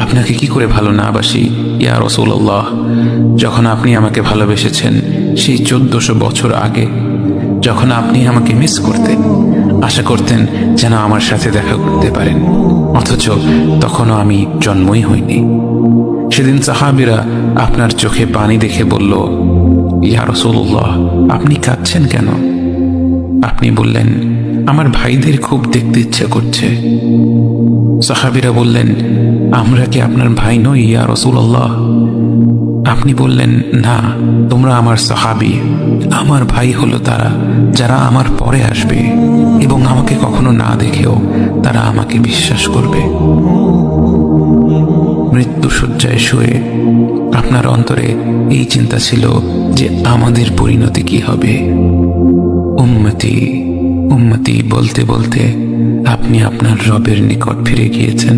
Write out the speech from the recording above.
আপনাকে কি করে ভালো না বাসি ইয়া রাসূলুল্লাহ। যখন আপনি আমাকে ভালোবেসেছেন সেই 1400 বছর আগে, যখন আপনি আমাকে মিস করতেন, আশা করতেন যেন আমার সাথে দেখা করতে পারেন, অথচ তখনও আমি জন্মই হইনি। সেদিন সাহাবীরা আপনার চোখে পানি দেখে বলল, ইয়া রাসূলুল্লাহ, আপনি কাঁদছেন কেন? আপনি বললেন, আমার ভাইদের খুব দেখতে ইচ্ছা করছে। সাহাবীরা বললেন, আমরা কি আপনার ভাই নই ইয়া রাসূলুল্লাহ? আপনি বললেন, না, তোমরা আমার সাহাবী। আমার ভাই হলো তারা যারা আমার পরে আসবে এবং আমাকে কখনো না দেখেও তারা আমাকে বিশ্বাস করবে। মৃত্যু শয্যায় শুয়ে আপনার অন্তরে এই চিন্তা ছিল যে আমাদের পরিণতি কি হবে। উম্মতি উম্মতি বলতে বলতে আপনি আপনার রবের নিকট ফিরে গিয়েছেন।